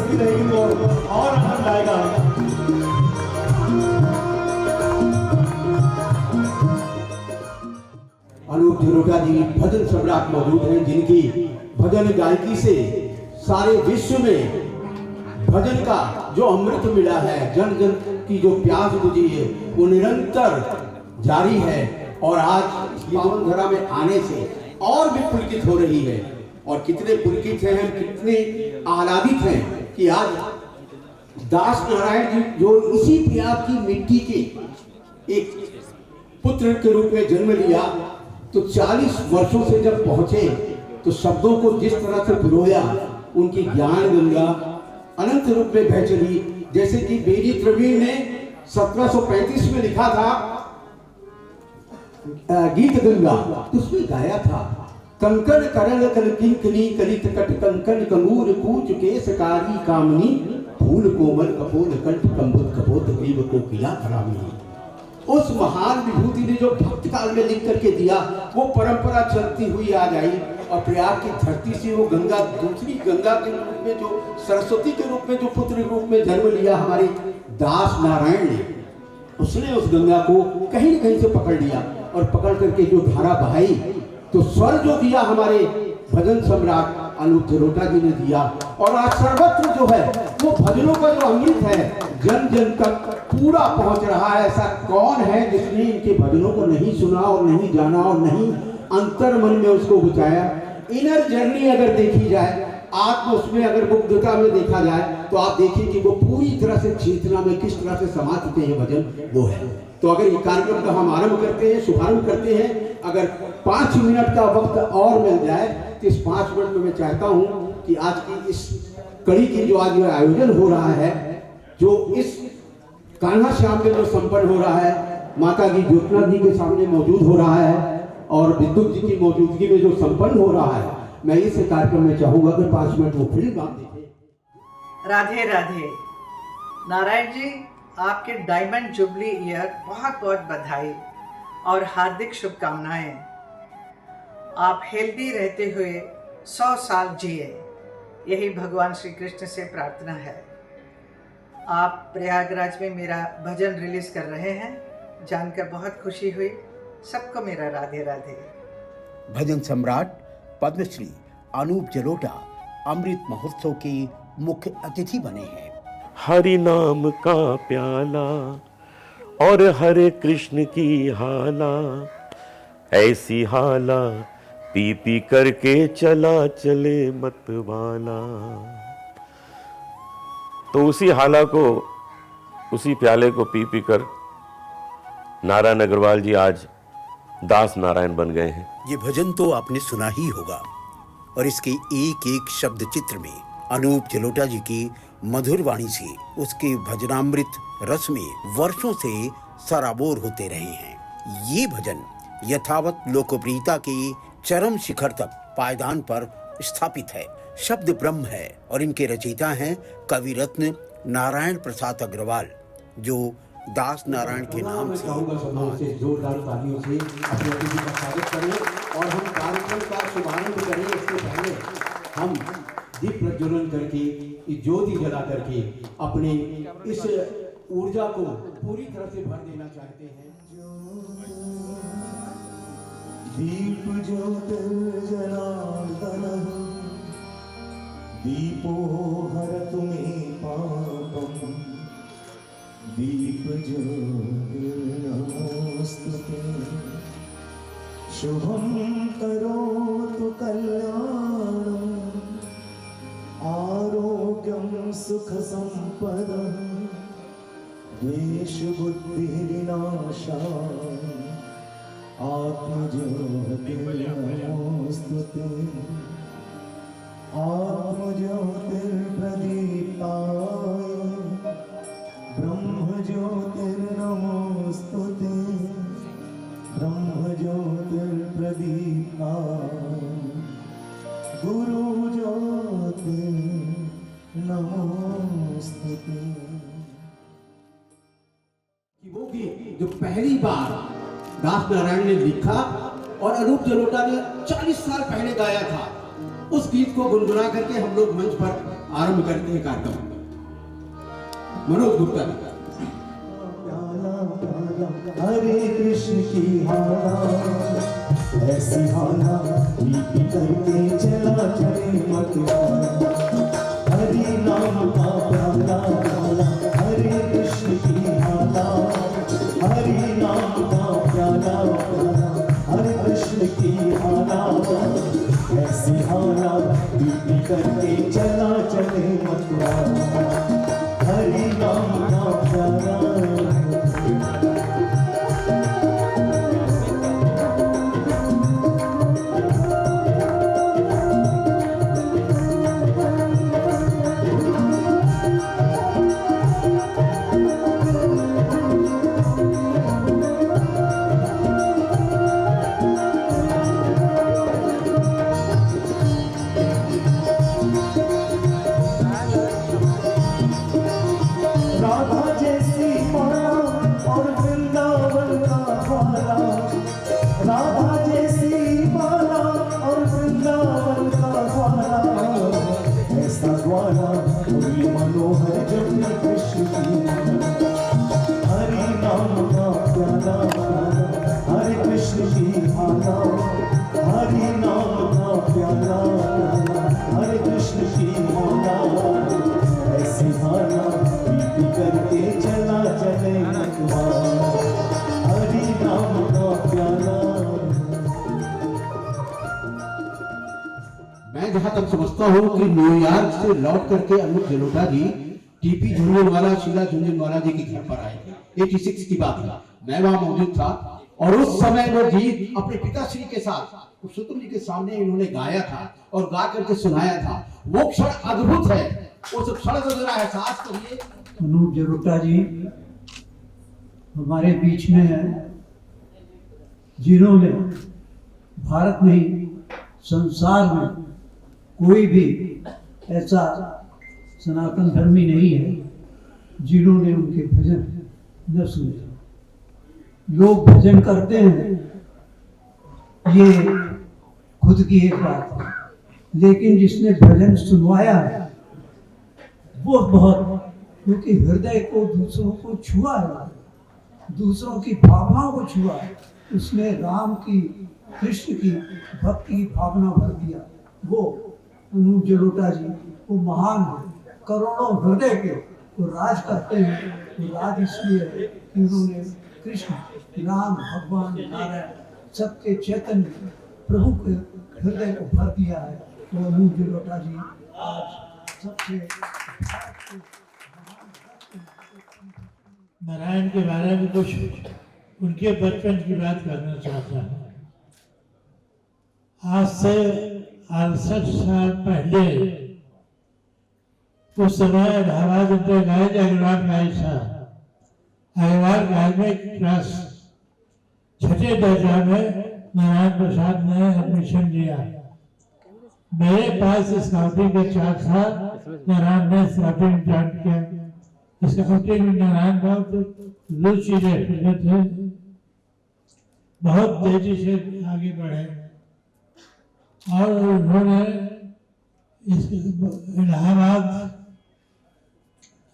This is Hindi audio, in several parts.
होती रहेगी तो और आनंद आएगा। अनूप जलोटा जी भजन सम्राट मौजूद हैं, जिनकी भजन गायकी से सारे विश्व में भजन का जो अमृत मिला है, जन जन की जो प्यास बुझी है वो निरंतर जारी है और आज पावन धरा में आने से और भी पुलकित हो रही है। और कितने पुलकित हैं हम, कितने आह्लादित हैं कि आज दास नारायण जी जो इसी प्रयाग की मिट्टी के एक पुत्र के रूप में जन्म लिया, तो 40 वर्षों से जब पहुंचे तो शब्दों को जिस तरह से पिरोया, उनकी ज्ञान गंगा अनंत रूप में बह चली। जैसे कि बेदी प्रवीण ने 1735 में लिखा था गीत गंगा, तो उसमें गाया था कंकण करल कल किंकनी कलित कट कंकण कंगूर कूच केसकारी कामनी फूल कोमल कपोल कंठ कंबुत कपोत ग्रीव को किला खरामी। उस महान विभूति ने जो भक्त काल में लिख करके दिया, वो परंपरा चलती हुई आ जाई और प्रयाग की धरती से वो गंगा, दूसरी गंगा के रूप में जो सरस्वती के रूप में जो पुत्र रूप में जन्म लिया हमारे दास नारायण ने, उसने उस गंगा को कहीं न कहीं से पकड़ लिया और पकड़ करके जो धारा बहाई, तो स्वर जो दिया हमारे भजन सम्राट अनूप जलोटा जी ने दिया। और आज सर्वत्र जो है वो भजनों का जो अमृत है जन जन तक पूरा पहुंच रहा है। ऐसा कौन है जिसने इनके भजनों को नहीं सुना और नहीं जाना और नहीं अंतर मन में उसको गुजाया। इनर जर्नी अगर देखी जाए, आत्म उसमें अगर मुग्धता में देखा जाए, तो आप देखिए कि वो पूरी तरह से चेतना में किस तरह से समा चुके हैं भजन, वो है। तो अगर ये कार्यक्रम का हम आरंभ करते हैं, शुभारंभ करते हैं, अगर 5 मिनट का वक्त और मिल जाए तो इस 5 मिनट में मैं चाहता हूं कि आज की इस कड़ी की जो आज आयोजन हो रहा है, जो इस कान्हा श्याम में जो संपन्न हो रहा है, माता जी ज्योत्ना जी के सामने मौजूद हो रहा है और विद्युत जी की मौजूदगी में जो संपन्न हो रहा है, मैं इस कार्यक्रम में चाहूंगा कि 5 मिनट वो फिल्म आप देखें। राधे राधे। नारायण जी, आपके डायमंड जुबली ईयर बहुत बहुत बधाई और हार्दिक शुभकामनाएं। आप हेल्दी रहते हुए 100 साल जिए, यही भगवान श्री कृष्ण से प्रार्थना है। आप प्रयागराज में मेरा भजन रिलीज कर रहे हैं, जानकर बहुत खुशी हुई। सबको मेरा राधे राधे। भजन सम्राट पद्मश्री अनूप जलोटा अमृत महोत्सव के मुख्य अतिथि बने हैं। हरि नाम का प्याला और हरे कृष्ण की हाला, ऐसी हाला पी पी करके चला चले मतवाला। तो उसी हाला को, उसी प्याले को पी पी कर नारायण अग्रवाल जी आज दास नारायण बन गए हैं। ये भजन तो आपने सुना ही होगा और इसके एक एक शब्द चित्र में अनूप जलोटा जी की मधुर वाणी से उसके भजनामृत रस में वर्षों से सराबोर होते रहे हैं। ये भजन यथावत लोकप्रियता के चरम शिखर तक पायदान पर स्थापित है। शब्द ब्रह्म है और इनके रचयिता हैं कवि रत्न नारायण प्रसाद अग्रवाल, जो दास नारायण के नाम से जोरदार तालियों से अपने अतिथि का स्वागत करें और हम कार्यक्रम का शुभारंभ करें। इससे पहले हम दीप प्रज्वलन करके, ज्योति जला करके अपने इस ऊर्जा को पूरी तरह से भर देना चाहते हैं। दीप ज्योतिर्जनार्दन दीपो हरतु मे पापम दीप ज्योतिर्नमोस्तुते शुभं करोतु कल्याणं आरोग्यं सुख संपदं द्वेष बुद्धि विनाशाय आत्मज्योतिर्नमोस्तुते आत्मज्योतिर्प्रदीपाय ब्रह्मज्योतिर्नमोस्तुते ब्रह्मज्योतिर्प्रदीपाय गुरुज्योतिर्नमोस्तुते। वो गीत जो पहली बार दास नारायण ने लिखा और अनूप जलोटा ने 40 साल पहले गाया था, उस गीत को गुनगुना करके हम लोग मंच पर आरंभ करते हैं कार्यक्रम। मनोज गुप्ता। प्याला प्याला हरे कृष्ण की हाला, ऐसी हाला पी पी करके चला चले मतवाला। हरि नाम का प्याला प्याला हरे कृष्ण की हाला, हरि नाम का प्याला प्याला हरे कृष्ण की हाला, ऐसी हाला पी पी करके चला चले मतवाला। हरि नाम का प्याला राधा जैसी माला और वृंदावन का ग्वाला, राधा जैसी माला और वृंदावन का ग्वाला, ऐसा ग्वाला कोई मनोहर जमुना कृष्ण की माला। हरि नाम का प्याला प्याला हरे कृष्ण की माला, हरि नाम का प्याला प्याला हरे कृष्ण की माला, ऐसी माला पी करके चला चले मतवाला। हरि नाम का प्याला। मैं जहां तक समझता हूं कि न्यूयॉर्क से लौट करके अनूप जलोटा जी टीपी झुंझुनवाला, शीला झुंझुनवाला जी के घर पर आए थे। 86 की बात है, मैं वहां मौजूद था और उस समय वो गीत अपने पिताश्री के साथ पुरुषोत्तम जी के सामने इन्होंने गाया था और गा करके सुनाया था। वो क्षण अद्भुत है। उस क्षण को जरा एहसास करिए। अनूप जलोटा जी हमारे बीच में हैं, जिन्होंने भारत नहीं संसार में कोई भी ऐसा सनातन धर्मी नहीं है जिन्होंने उनके भजन न सुने। लोग भजन करते हैं ये खुद की एक बात है, लेकिन जिसने भजन सुनवाया है वो बहुत, क्योंकि हृदय को दूसरों को छुआ है, दूसरों की भावनाओं को छुआ है। उसने राम की, कृष्ण की भक्ति की भावना भर दिया। वो अनूप जलोटा जी वो महान है, करोड़ों हृदय के वो राज करते हैं। वो राज इसलिए है कि उन्होंने कृष्ण, राम, भगवान नारायण सबके चैतन्य प्रभु के हृदय को भर दिया है। तो अनूप जलोटा जी आज सबसे नारायण के बारे में कुछ उनके बचपन की बात करना चाहता हूँ। आज से 68 साल पहले उस समय Allahabad inter college Agrawal college था। अग्रवाल कॉलेज में क्लास 6ठे दर्जा में नारायण प्रसाद ने एडमिशन लिया। मेरे पास स्काउटिंग का चार्ट था, नारायण ने स्काउटिंग ज्वाइन किया। स्काउटिंग में नारायण बहुत रुचि रखते थे, बहुत तेजी से आगे बढ़े और उन्होंने इलाहाबाद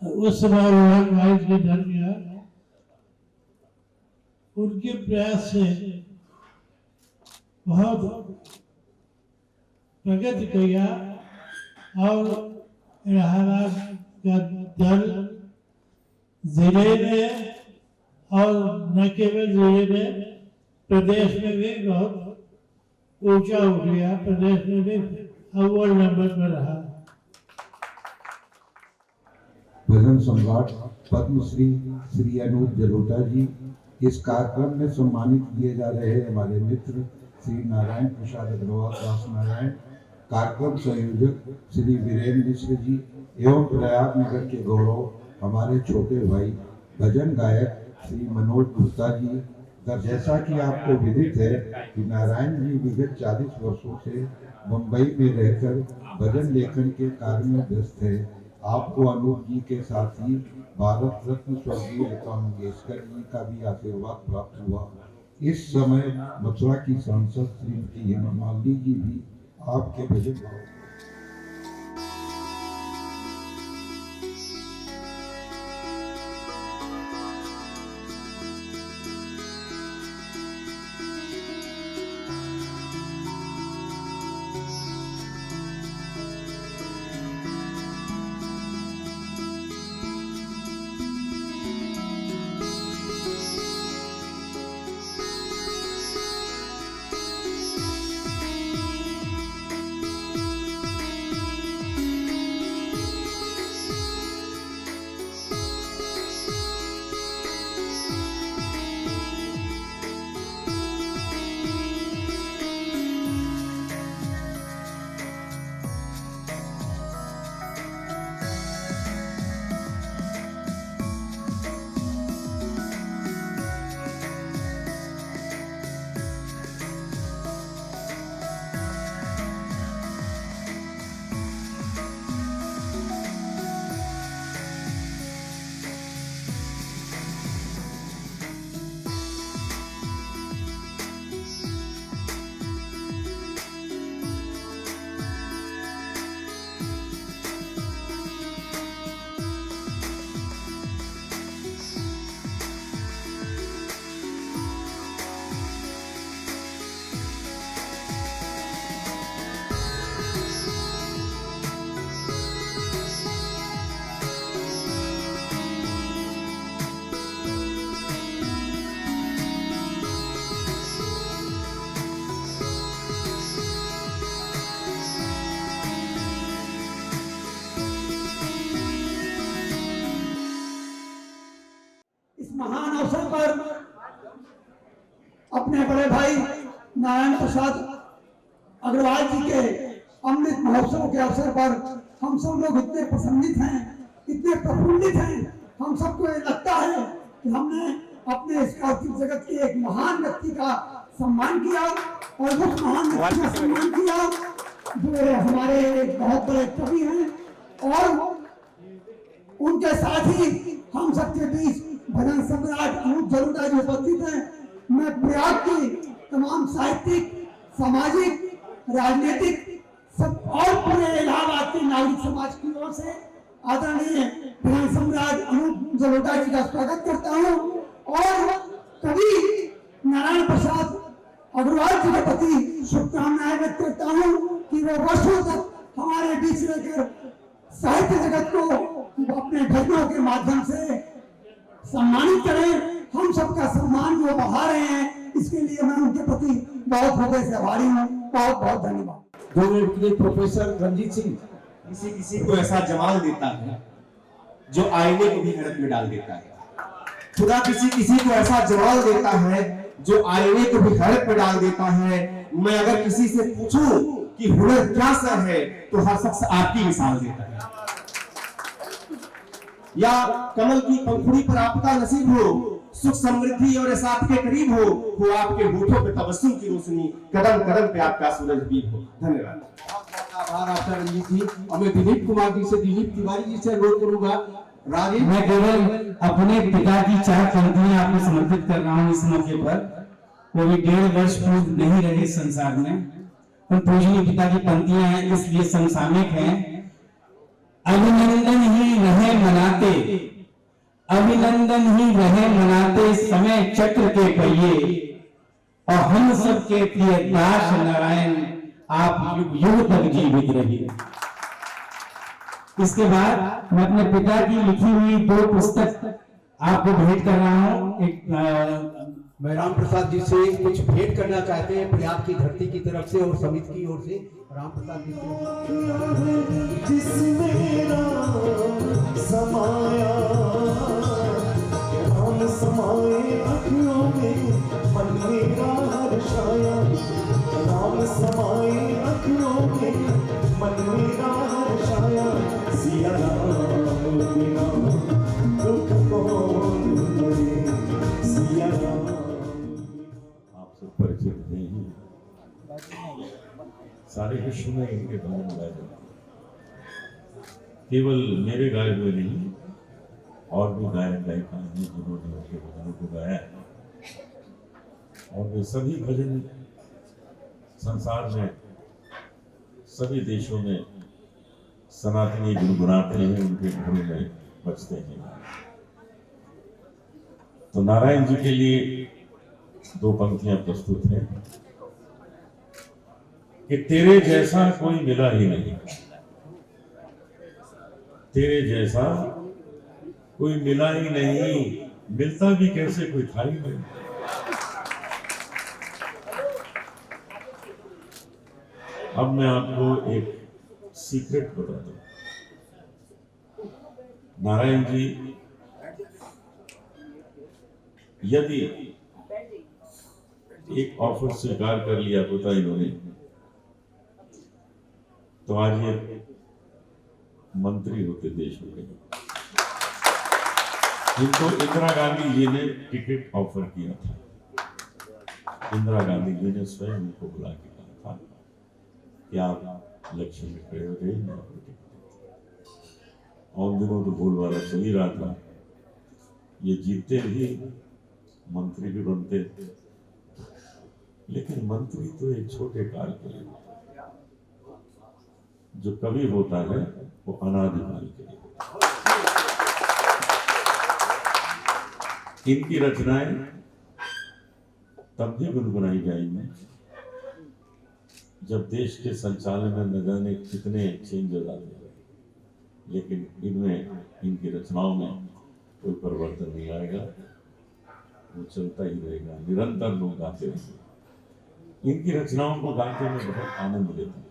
उस समय वाइज की धर किया। उनके प्रयास से बहुत प्रगति किया और इलाहाबाद का दल जिले में और न केवल जिले में, प्रदेश में भी बहुत ऊंचा उठ गया। प्रदेश में भी अव्वल नंबर पर रहा। भजन सम्राट पद्मश्री श्री अनूप जलोटा जी इस कार्यक्रम में सम्मानित किए जा रहे हमारे मित्र श्री नारायण प्रसाद अग्रवाल दास नारायण, कार्यक्रम संयोजक श्री वीरेंद्र मिश्र जी एवं प्रयाग नगर के गौरव हमारे छोटे भाई भजन गायक श्री मनोज गुप्ता जी। जैसा कि आपको विदित है कि नारायण जी विगत 40 वर्षों से मुंबई में रहकर भजन लेखन के कार्य में व्यस्त है। आपको अनूप जी के साथ ही भारत रत्न स्वर्गीय लता मंगेशकर जी का भी आशीर्वाद प्राप्त हुआ। इस समय मथुरा की सांसद श्रीमती हेमा मालिनी जी भी आपके भजन अवसर पर अपने बड़े भाई नारायण प्रसाद अग्रवाल जी के अमृत महोत्सव के अवसर पर हम सब लोग इतने प्रसन्नित हैं, इतने प्रफुल्लित हैं। हम सबको ये लगता है कि हमने अपने इस कार्तिक जगत के एक महान व्यक्ति का सम्मान किया और उस महान व्यक्ति का सम्मान किया जो हमारे एक बहुत बड़े कवि हैं और उनके साथ ही हम सबके बीच भजन सम्राट अनूप जलोटा जी उपस्थित हैं। मैं प्रयाग की तमाम साहित्यिक, सामाजिक, राजनीतिक सब और पूरे इलाहाबाद के नागरिक समाज की ओर से आदरणीय भजन सम्राट अनूप जलोटा जी का स्वागत करता हूँ और कवि नारायण प्रसाद अग्रवाल जी के प्रति शुभकामनाएं व्यक्त करता हूँ कि वो वर्षों तक हमारे बीच रहकर साहित्य जगत को अपने भजनों के माध्यम से सम्मानित करें। हम सबका सम्मान जो बढ़ा रहे हैं, इसके लिए मैं उनके प्रति बहुत हृदय से आभारी हूँ। बहुत बहुत धन्यवाद। 2 मिनट के लिए प्रोफेसर रंजीत सिंह। किसी किसी को ऐसा जमाल देता है जो आईने को भी हैरत में डाल देता है। खुदा किसी किसी को ऐसा जमाल देता है जो आईने को भी हैरत में डाल देता है। मैं अगर किसी से पूछूं कि हुनर क्या सा है तो हर शख्स आपकी मिसाल देता है। या कमल की पंखुड़ी पर आपका नसीब हो, सुख समृद्धि और ऐसा आपके करीब हो आपके होठों पे तबस्सुम की रोशनी, कदम कदम पे आपका सूरज बीत हो। धन्यवाद। आभार आपका रंजीत जी। और मैं दिलीप कुमार जी से, दिलीप तिवारी जी से अनुरोध करूंगा। राजीव, मैं केवल अपने पिता की 4 पंक्तियां आपको समर्पित कर रहा हूं इस मौके पर। वो भी 1.5 वर्ष पूर्व नहीं रहे संसार में, पर पूजनीय पिता की पंक्तियां हैं इसलिए समसामयिक हैं। अभिनंदन ही रहे मनाते, अभिनंदन ही रहे मनाते समय चक्र के पहिए, और हम सबके प्रिय दास नारायण आप युग युग तक जीवित रहिए। इसके बाद मैं अपने पिता की लिखी हुई 2 पुस्तक आपको भेंट कर रहा हूँ। मैं राम प्रसाद जी से कुछ भेंट करना चाहते हैं प्रयाग की धरती की तरफ से और समिति की ओर से। राम प्रसाद जी से। जिसमें राम समाया, राम समाए अखियों में, मन मेरा हर्षाया। राम समाए अखियों में, मन मेरा हर्षाया। सिया राम बिना दुख कौन करे, सिया राम। आप सब परिचित नहीं हैं, सारे विश्व में इनके भजन गाए जाते हैं। केवल मेरे गाए हुए नहीं, और भी गायक गायिका हैं जिन्होंने उनके भजनों को गाया है, और वे सभी भजन संसार में सभी देशों में सनातनी गुनगुनाते हैं, उनके घरों में बजते हैं। तो नारायण जी के लिए 2 पंक्तियां प्रस्तुत हैं कि तेरे जैसा कोई मिला ही नहीं, तेरे जैसा कोई मिला ही नहीं, मिलता भी कैसे कोई था ही नहीं। अब मैं आपको एक सीक्रेट बता दूं। नारायण जी यदि एक ऑफर स्वीकार कर लिया होता इन्होंने, तो आज ये मंत्री होते देश में। इनको इंदिरा गांधी जी ने टिकट ऑफर किया था। इंदिरा गांधी जी ने स्वयं उनको बुला के कहा था कि आप इलेक्शन में खड़े हो गए, मैं आपको टिकट। और दिनों तो बोलबाला चल ही रहा था, ये जीतते भी मंत्री भी बनते, लेकिन मंत्री तो एक छोटे काल के लिए होता है, जो कवि होता है वो अनादिकाल के लिए होता है। इनकी रचनाएं तब भी गुनगुनाई जाएंगी जब देश के संचालन में न जाने कितने चेंजेस आते हैं, लेकिन इनमें, इनकी रचनाओं में कोई परिवर्तन नहीं आएगा, वो चलता ही रहेगा, निरंतर लोग गाते रहेंगे। इनकी रचनाओं को गाते में बहुत आनंद लेते हैं।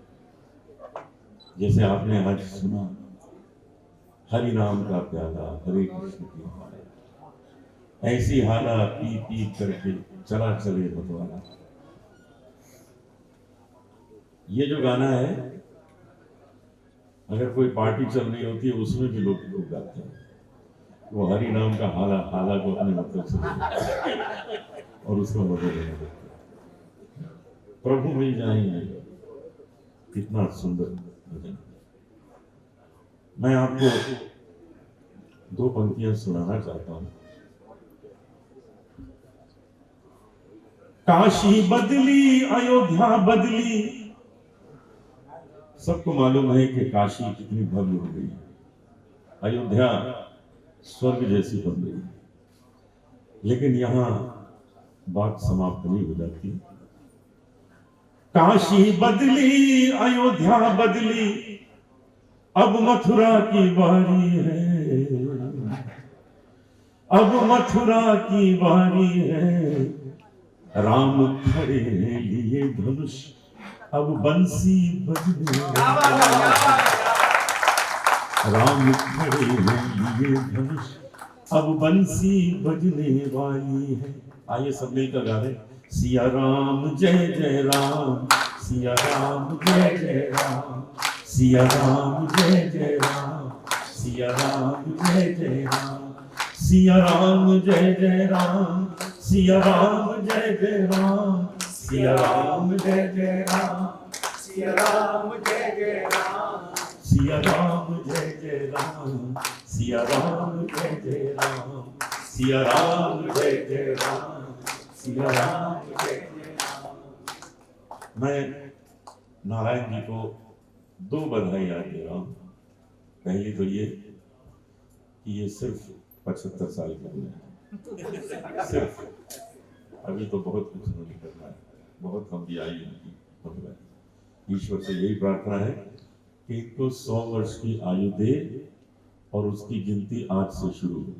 जैसे आपने आज सुना, हरि नाम का प्याला हरे कृष्ण की धारा, ऐसी हाला पी पी करके चला चले बतवाना। ये जो गाना है, अगर कोई पार्टी चल रही होती है उसमें भी लोग खूब गाते हैं। वो हरि नाम का हाला हाला को अपने मतलब से और उसका मजा लेने देते हैं। प्रभु मिल जाएंगे, कितना सुंदर भजन। मैं आपको दो पंक्तियां सुनाना चाहता हूं। काशी बदली अयोध्या बदली, सबको मालूम है कि काशी कितनी भव्य हो गई, अयोध्या स्वर्ग जैसी बन गई, लेकिन यहां बात समाप्त नहीं हो जाती। काशी बदली अयोध्या बदली, अब मथुरा की बारी है, अब मथुरा की बारी है। राम खड़े लिए धनुष, अब बंसी बजने, राम खड़े लिए धनुष, अब बंसी बजने वाली है। आइए सब मिलकर गा रहे, सिया राम जय जय राम, सिया राम जय जय राम, सिया राम जय जय राम, सिया राम जय जय राम, सिया राम जय जय राम, सिया राम जय जय राम, सिया राम जय जय राम, सिया राम जय जय राम, सिया राम जय जय राम, सिया राम जय जय राम, सिया राम जय जय राम, सिया राम जय जय राम। मैं नारायण जी को दो बधाइयां दे रहा हूं। पहली तो ये कि ये सिर्फ 75 साल के हुए हैं, सिर्फ। अभी तो बहुत कुछ नहीं करना है, बहुत लंबी आयु उनकी हो गई। ईश्वर से यही प्रार्थना है कि इनको 100 वर्ष की आयु दे और उसकी गिनती आज से शुरू हो।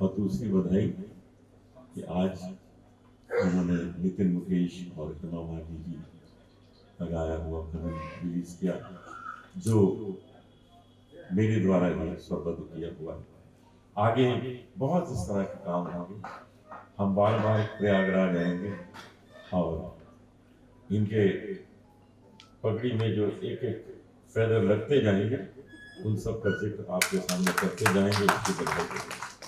और दूसरी बधाई कि आज उन्होंने नितिन मुकेश और हेमा मालिनी जी का गाया हुआ भजन रिलीज किया, जो मेरे द्वारा ही स्वरबद्ध किया हुआ है। आगे बहुत इस तरह के काम होंगे, हम बार बार प्रयागराज आएंगे और इनके पगड़ी में जो एक एक फेदर लगते जाएंगे, उन सब का जिक्र आपके सामने करते जाएंगे। इसकी बधाई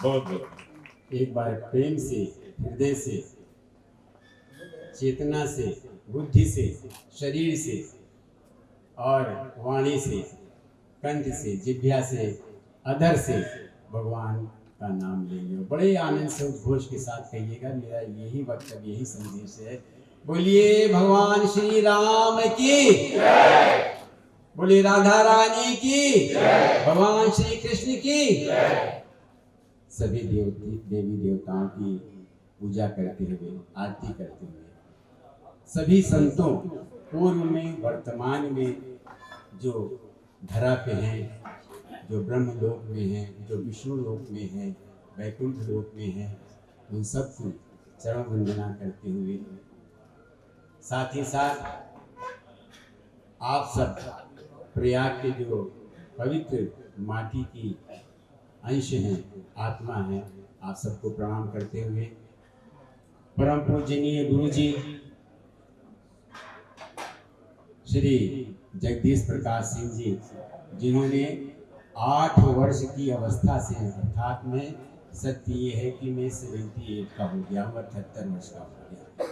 बहुत बहुत। एक बार प्रेम से, हृदय से, चेतना से, बुद्धि से, शरीर से और वाणी से, कंठ से, जिह्वा से, अधर से भगवान का नाम लेंगे। बड़े आनंद से उद्घोष के साथ कहिएगा। मेरा यही वक्तव्य, यही संदेश है। बोलिए भगवान श्री राम की, बोलिए राधा रानी की, भगवान श्री कृष्ण की। सभी देवी देवताओं की पूजा करते हुए, आरती करते हुए, सभी संतों पूर्व में, वर्तमान में, जो धरा पे हैं, जो ब्रह्म लोक में हैं, जो विष्णु लोक में हैं, वैकुंठ लोक में हैं, उन सबको चरण वंदना करते हुए, साथ ही साथ आप सब प्रयाग के जो पवित्र माटी की अंश हैं, आत्मा है, आप सबको प्रणाम करते हुए, परम पूजनीय गुरु जी श्री जगदीश प्रकाश सिंह जी, जिन्होंने 8 वर्ष की अवस्था से, अर्थात में सत्य ये है कि मैं 78 का हो गया हूँ, 78 वर्ष का हो गया।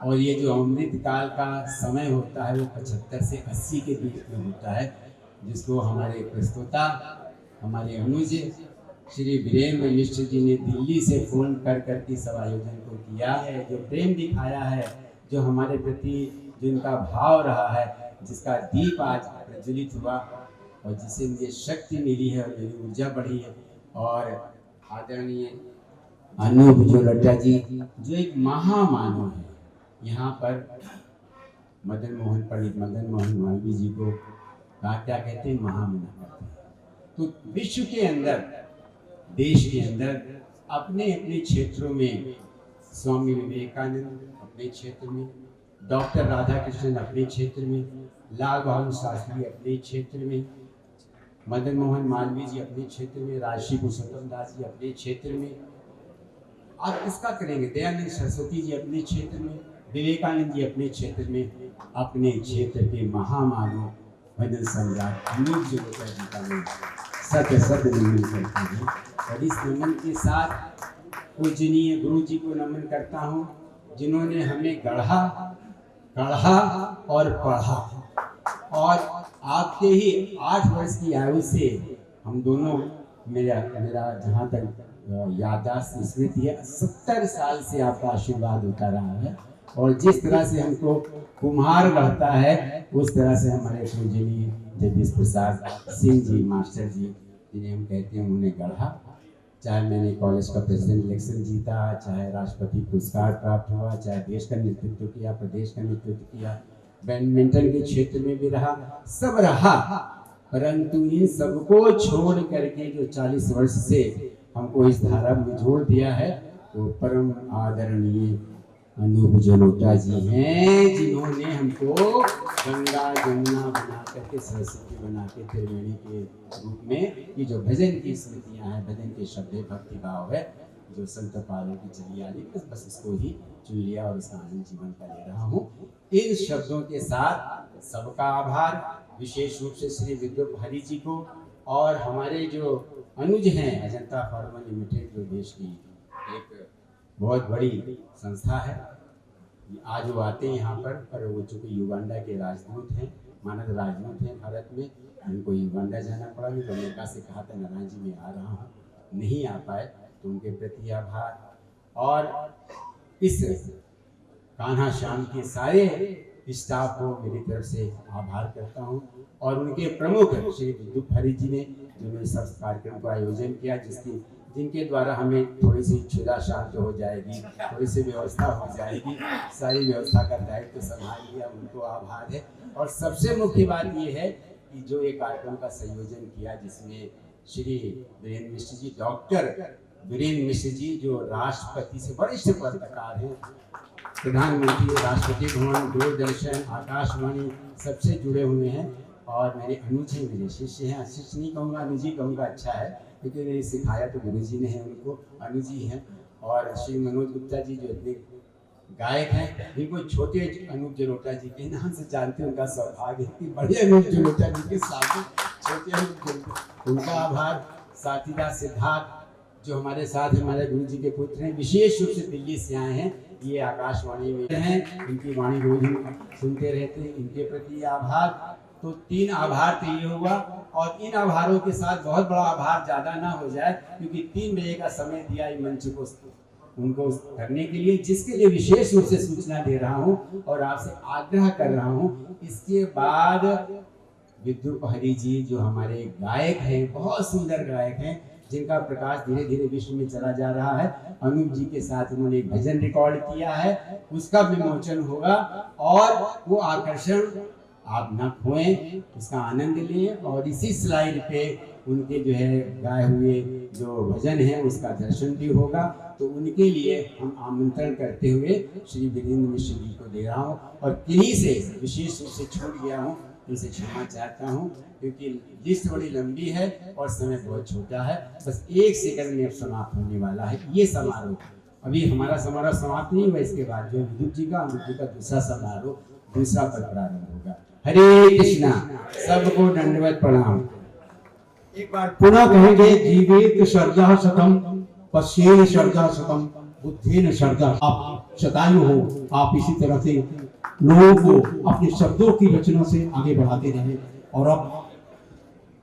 और ये जो अमृत काल का समय होता है वो 75 से 80 के बीच में होता है, जिसको हमारे प्रस्तोता, हमारे अनुज श्री वीरेंद्र मिश्र जी ने दिल्ली से फोन कर करके सब आयोजन को किया है। जो प्रेम दिखाया है, जो हमारे प्रति जिनका भाव रहा है, जिसका दीप आज प्रज्वलित हुआ और जिसे मुझे शक्ति मिली है और मेरी ऊर्जा बढ़ी है। और आदरणीय अनूप जोलट्टा जी, जो एक महामानव है, यहाँ पर मदन मोहन, पंडित मदन मोहन मालवीय जी को क्या कहते हैं, महामना कहते हैं। तो विश्व के अंदर, देश के अंदर, अपने अपने क्षेत्रों में, स्वामी विवेकानंद अपने क्षेत्र में, डॉक्टर राधा कृष्णन अपने क्षेत्र में, लाल बहादुर शास्त्री अपने क्षेत्र में, मदन मोहन मालवीय जी अपने क्षेत्र में, राजश्री पुरुषोत्तम दास जी अपने क्षेत्र में, आप किसका करेंगे, दयानंद सरस्वती जी अपने क्षेत्र में, विवेकानंद जी अपने क्षेत्र में, अपने क्षेत्र के महामानव भजन सम्राट अनूप जलोटा जी का मैं सत नमन करता हूँ। और इस नमन के साथ पूजनीय गुरु जी को नमन करता हूँ, जिन्होंने हमें गढ़ा और पढ़ा, और आपके ही 8 वर्ष की आयु से हम दोनों, मेरा जहाँ तक याददाश्त स्मृति है, 70 साल से आपका आशीर्वाद होता रहा है। और जिस तरह से हमको कुम्हार गढ़ता है, उस तरह से हमारे पूजनीय जगदीश प्रसाद सिंह जी मास्टर जी, जिन्हें हम कहते हैं, उन्होंने गढ़ा। चाहे मैंने कॉलेज का प्रेसिडेंट इलेक्शन जीता, चाहे राष्ट्रपति पुरस्कार प्राप्त हुआ, चाहे देश का नेतृत्व किया, प्रदेश का नेतृत्व किया, बैडमिंटन के क्षेत्र में भी रहा, सब रहा, परंतु इन सबको छोड़ करके जो 40 वर्ष से हमको इस धारा में जोड़ दिया है, वो परम आदरणीय अनूप जलोटा जी हैं, जिन्होंने हमको गंगा जमुना बना करके, सरस्वती बना के, त्रिवेणी के रूप में, ये जो भजन की स्मृतियाँ हैं, भजन के शब्द भक्ति भाव है, जो संत पालों की चली आ रही, बस इसको ही चुन लिया और इसका आनंद जीवन का ले रहा हूँ। इन शब्दों के साथ सबका आभार, विशेष रूप से श्री विद्युत हरि जी को, और हमारे जो अनुज हैं अजंता फार्मा लिमिटेड, जो देश की एक बहुत बड़ी संस्था है। आज वो आते हैं यहाँ पर वो चूँकि युगांडा के राजदूत हैं, मानद राजदूत हैं भारत में, उनको युगांडा जाना पड़ा। मैं अमेरिका से कहा था नारायण जी मैं आ रहा हूँ, नहीं आ पाए, तो उनके प्रति आभार। और इस कान्हा श्याम के सारे स्टाफ को मेरी तरफ से आभार करता हूँ, और उनके प्रमुख श्री विद्युत हरि जी ने, जिन्होंने सब कार्यक्रम का आयोजन किया, जिनके द्वारा हमें थोड़ी सी क्षुधा शांत हो जाएगी, थोड़ी सी व्यवस्था हो जाएगी, सारी व्यवस्था का दायित्व संभाल लिया, उनको आभार है। और सबसे मुख्य बात ये है कि जो ये कार्यक्रम का संयोजन किया, जिसमें श्री वीरेंद्र मिश्र जी, डॉक्टर वीरेंद्र मिश्र जी, जो राष्ट्रपति से वरिष्ठ पत्रकार हैं, प्रधानमंत्री, राष्ट्रपति भवन, दूरदर्शन, आकाशवाणी, सबसे जुड़े हुए हैं, और मेरे अनुज हैं, मेरे शिष्य हैं। शिष्य नहीं कहूँगा, अनुज ही कहूँगा, अच्छा है, क्योंकि मैंने सिखाया तो गुरु जी ने है, उनको अनुज जी हैं। और श्री मनोज गुप्ता जी, जो इतने गायक हैं, इनको छोटे अनूप जलोटा जी के नाम से जानते हैं, उनका सौभाग्य है कि बड़े अनूप जलोटा जी के साथ छोटे अनूप जलोटा, उनका आभार। साथीदार सिद्धार्थ, जो हमारे साथ हमारे गुरु जी के पुत्र हैं, विशेष रूप से दिल्ली से आए हैं, ये आकाशवाणी में हैं, इनकी वाणी रोज सुनते रहते हैं, इनके प्रति आभार। तो 3 आभार तो ये हुआ, और इन आभारों के साथ बहुत बड़ा आभार ज़्यादा ना हो जाए, क्योंकि 3 बजे का समय दिया इस मंच को उनको करने के लिए, जिसके लिए विशेष रूप से सूचना दे रहा हूँ और आपसे आग्रह कर रहा हूँ। इसके बाद विद्युत हरि जी, जो हमारे गायक हैं, बहुत सुंदर गायक हैं, जिनका प्रकाश धीरे धीरे विश्व में चला जा रहा है, अनूप जी के साथ उन्होंने एक भजन रिकॉर्ड किया है, उसका विमोचन होगा, और वो आकर्षण आप न खोएं, उसका आनंद लें। और इसी स्लाइड पे उनके जो है गाए हुए जो भजन है, उसका दर्शन भी होगा। तो उनके लिए हम आमंत्रण करते हुए श्री वीरेंद्र मिश्र जी को दे रहा हूँ, और किन्हीं से विशेष रूप से छूट गया हूँ, उनसे क्षमा चाहता हूँ, क्योंकि लिस्ट बड़ी लंबी है और समय बहुत छोटा है। बस 1 सेकंड में अब समाप्त होने वाला है ये समारोह। अभी हमारा समारोह समाप्त नहीं हुआ, इसके बाद जो विद्युत जी का, अमृत जी का दूसरा समारोह, दूसरा पद प्रारंभ होगा। हरे कृष्णा, सबको दंडवत प्रणाम। एक बार पुनः कहेंगे, जीवित श्रद्धा शतम, पश्येन श्रद्धा शतम, बुद्धेन श्रद्धा। आप शतायु हो, आप इसी तरह से लोगों को अपने शब्दों की रचना से आगे बढ़ाते रहे। और अब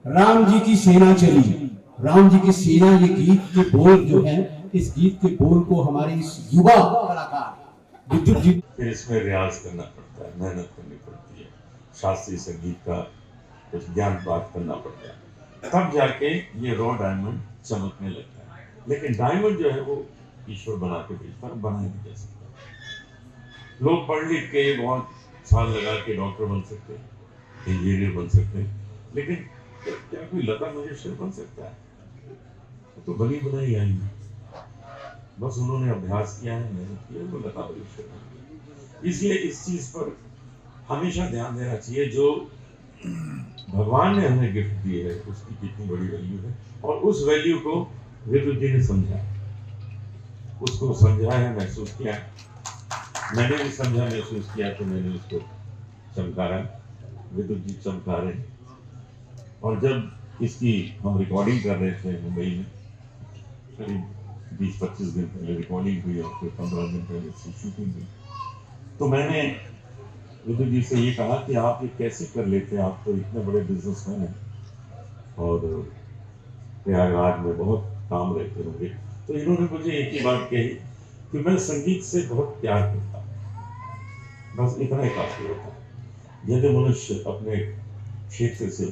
राम जी की सेना चली, राम जी की सेना, ये गीत के बोल जो हैं, इस गीत के बोल को हमारे इस युवा कलाकार विद्युत जी, फिर इसमें रियाज करना पड़ता है, मेहनत करनी पड़ती है, शास्त्रीय संगीत का कुछ ज्ञान प्राप्त करना पड़ता है, तब जाके ये रॉ डायमंड चमकने लगता है। लेकिन डायमंड जो है वो ईश्वर बना के भेजता है, बना नहीं जा सकता। लोग पढ़ लिख के बहुत साल लगा के डॉक्टर बन सकते हैं, इंजीनियर बन सकते हैं, लेकिन क्या कोई लता मंगेशकर बन सकता है? तो बनी बनाई आई है, बस उन्होंने अभ्यास किया है, मेहनत की है, वो लता मंगेशकर बन गई। इसलिए इस चीज पर हमेशा ध्यान देना चाहिए। जो भगवान ने हमें गिफ्ट दी है उसकी कितनी बड़ी वैल्यू है, और उस वैल्यू को विद्युत जी ने समझा, उसको समझा है, महसूस किया, मैंने भी समझा महसूस किया, तो मैंने उसको चमकारा, विद्युत जी चमका रहे। और जब इसकी हम रिकॉर्डिंग कर रहे थे मुंबई में, करीब 20-25 दिन पहले रिकॉर्डिंग हुई और फिर 15 दिन पहले इसकी शूटिंग हुई, तो मैंने विद्युत जी से ये कहा कि आप ये कैसे कर लेते हैं, आप तो इतने बड़े बिजनेसमैन हैं और प्रयागराज में बहुत काम रहते होंगे। तो इन्होंने मुझे एक ही बात कही कि मैं संगीत से बहुत प्यार करता हूँ, बस इतना ही काफी होता है। यदि मनुष्य अपने क्षेत्र से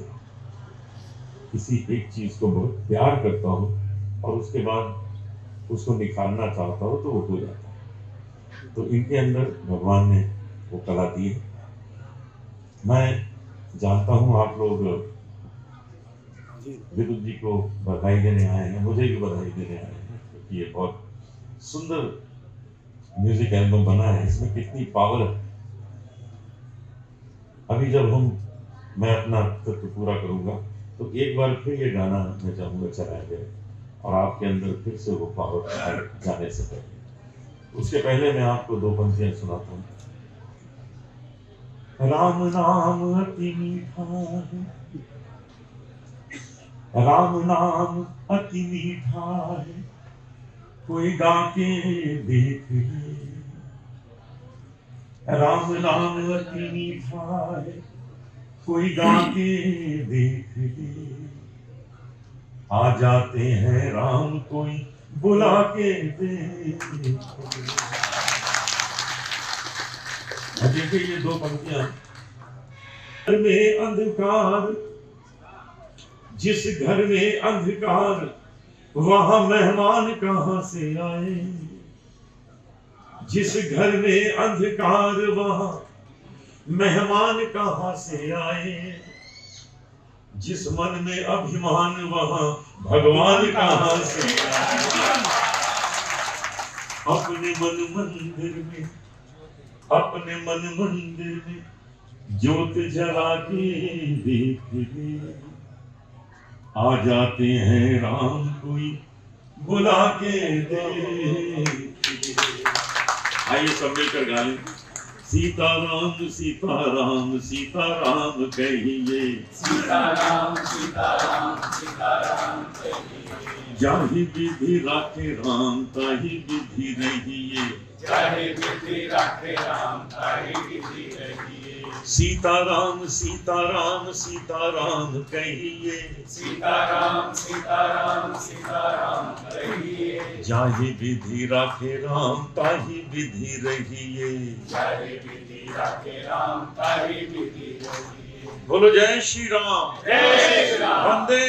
किसी एक चीज को बहुत प्यार करता हो और उसके बाद उसको निखारना चाहता हो तो वो हो जाता है। तो इनके अंदर भगवान ने वो कला दी है। मैं जानता हूँ आप लोग विद्युत जी को बधाई देने आए हैं, मुझे भी बधाई देने आए हैं, क्योंकि ये बहुत सुंदर म्यूजिक एल्बम बना है, इसमें कितनी पावर है। अभी जब मैं अपना तत्व पूरा करूंगा तो एक बार फिर ये गाना मैं चाहूंगा चलाया जाए और आपके अंदर फिर से वो पावर आए जाने से पहले। उसके पहले मैं आपको 2 पंक्तियां सुनाता हूँ। राम नाम अति मीठा है, राम नाम अति मीठा है, कोई गा के देख ले। राम नाम अति मीठा है, कोई गा के देख ले। आ जाते हैं राम कोई बुला के देख ले। देखिए ये 2 पंक्तियां। घर में अंधकार, जिस घर में अंधकार वहां मेहमान कहां से आए। जिस घर में अंधकार वहां मेहमान कहां से आए। जिस मन में अभिमान वहां भगवान कहां से आए। अपने मन मंदिर में, अपने मन मंदिर में ज्योत जला के देख ले। आ जाते हैं राम कोई बुला के देख ले। आइए सब मिलकर गा लें। सीताराम सीताराम सीताराम कहिए, सीताराम सीताराम सीताराम कहिए। जाहि विधि राखे राम ताहि विधि रहिए, चाहे विधि राखे राम ताहि विधि रहिए। सीताराम सीताराम सीताराम कहिए, सीताराम सीताराम सीताराम कहिए। जाहि विधि राखे राम ताहि विधि रहिए, चाहे विधि राखे राम ताहि विधि रहिए। बोलो जय श्री राम, जय श्री राम। वंदे